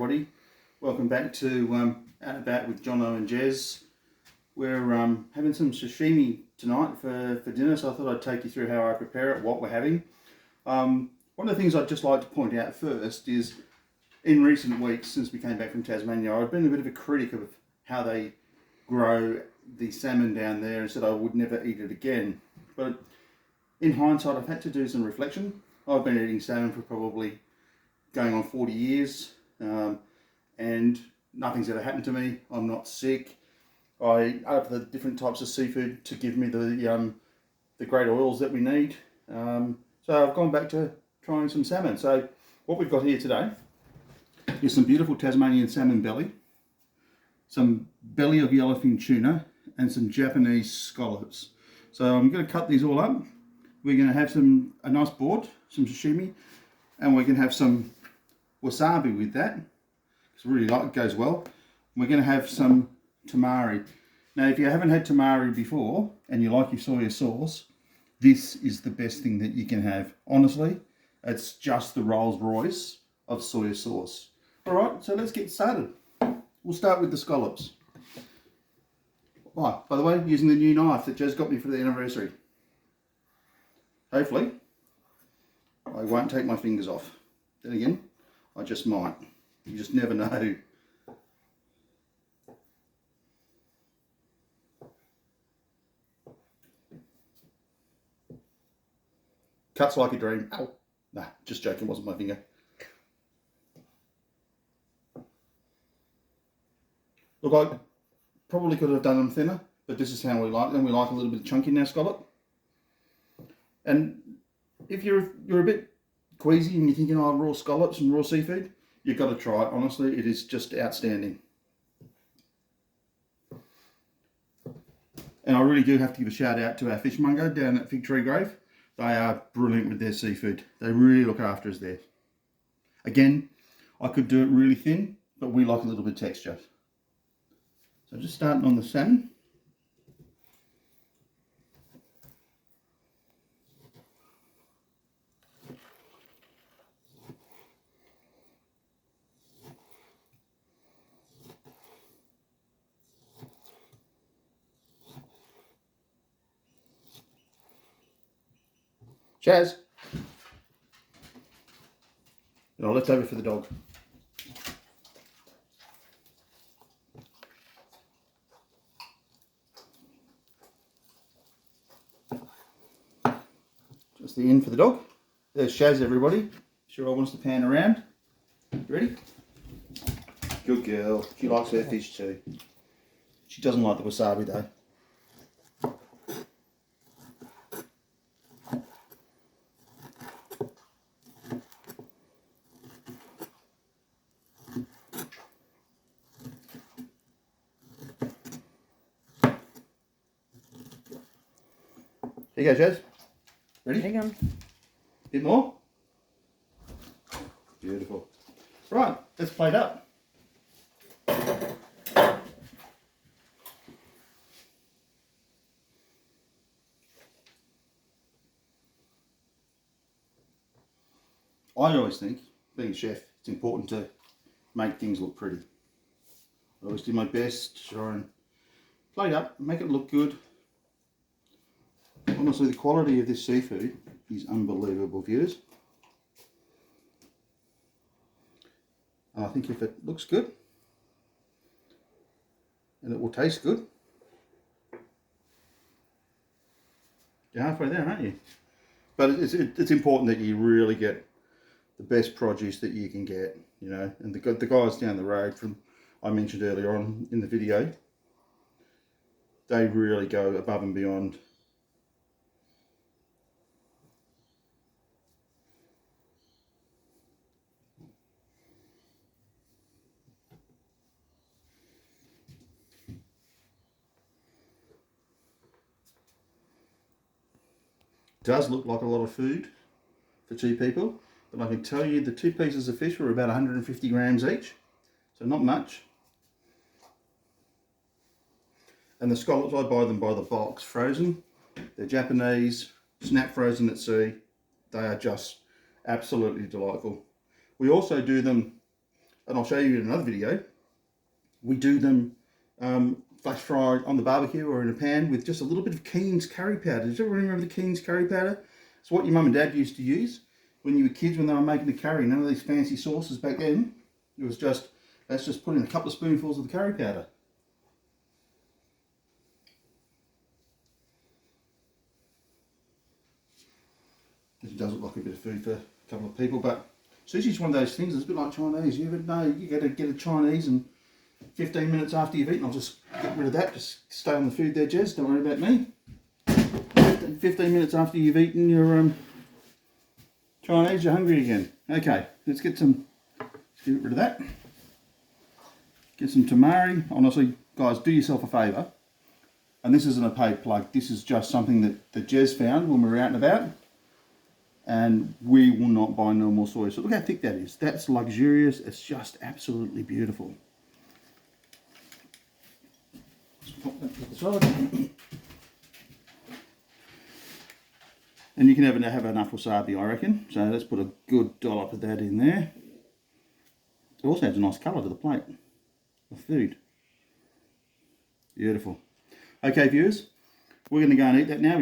everybody. Welcome back to Out and About with Jonno and Jez. We're having some sashimi tonight for dinner, so I thought I'd take you through how I prepare it, what we're having. One of the things I'd just like to point out first is, in recent weeks, since we came back from Tasmania, I've been a bit of a critic of how they grow the salmon down there and said I would never eat it again. But in hindsight, I've had to do some reflection. I've been eating salmon for probably going on 40 years, and nothing's ever happened to me. I'm not sick. I have the different types of seafood to give me the great oils that we need. So I've gone back to trying some salmon. So what we've got here today is some beautiful Tasmanian salmon belly, some belly of yellowfin tuna, and some Japanese scallops. So I'm going to cut these all up. We're going to have a nice board, some sashimi, and we're going to have some wasabi with that, because I really like it, goes well. We're going to have some tamari. Now, if you haven't had tamari before and you like your soy sauce, this is the best thing that you can have. Honestly, it's just the Rolls Royce of soy sauce. All right, so let's get started. We'll start with the scallops. Oh, by the way, using the new knife that Jez got me for the anniversary. Hopefully, I won't take my fingers off. Then again, I just might. You just never know. Cuts like a dream. Ow. Nah, just joking, wasn't my finger. Look, I probably could have done them thinner, but this is how we like them. We like a little bit of chunky in our scallop. And if you're a bit queasy and you're thinking, oh, raw scallops and raw seafood, you've got to try it. Honestly, it is just outstanding. And I really do have to give a shout out to our fishmonger down at Fig Tree Grove. They are brilliant with their seafood. They really look after us there. Again, I could do it really thin, but we like a little bit of texture. So just starting on the salmon. Chaz. No, let's over for the dog. Just the end for the dog. There's Shaz, everybody. Sure, I wants to pan around. Ready? Good girl. She likes her fish too. She doesn't like the wasabi though. Here you go, Jez. Ready? Hang on. Bit more? Beautiful. Right, let's plate up. I always think, being a chef, it's important to make things look pretty. I always do my best to try and plate up, make it look good. Honestly, the quality of this seafood is unbelievable, viewers. And I think if it looks good, and it will taste good, you're halfway there, aren't you? But it's important that you really get the best produce that you can get, you know. And the guys down the road from I mentioned earlier on in the video, they really go above and beyond. Does look like a lot of food for two people, but I can tell you the two pieces of fish were about 150 grams each, so not much. And the scallops, I buy them by the box, frozen. They're Japanese, snap frozen at sea. They are just absolutely delightful. We also do them and I'll show you in another video, we do them flash fried on the barbecue or in a pan with just a little bit of Keen's curry powder. Does everyone remember the Keen's curry powder? It's what your mum and dad used to use when you were kids, when they were making the curry. None of these fancy sauces back then. It was just, let's just put in a couple of spoonfuls of the curry powder. This does look like a bit of food for a couple of people, but sushi's one of those things. It's a bit like Chinese. You ever know you got to get a Chinese and 15 minutes after you've eaten, I'll just get rid of that. Just stay on the food there, Jez. Don't worry about me. 15 minutes after you've eaten your Chinese, you're hungry again. Okay, let's get rid of that. Get some tamari. Honestly, guys, do yourself a favour. And this isn't a paid plug. This is just something that Jez found when we were out and about. And we will not buy no more soy. So look how thick that is. That's luxurious. It's just absolutely beautiful. Just pop that to the side. And you can have enough wasabi, I reckon. So let's put a good dollop of that in there. It also adds a nice colour to the plate of food. Beautiful. Okay, viewers, we're going to go and eat that now.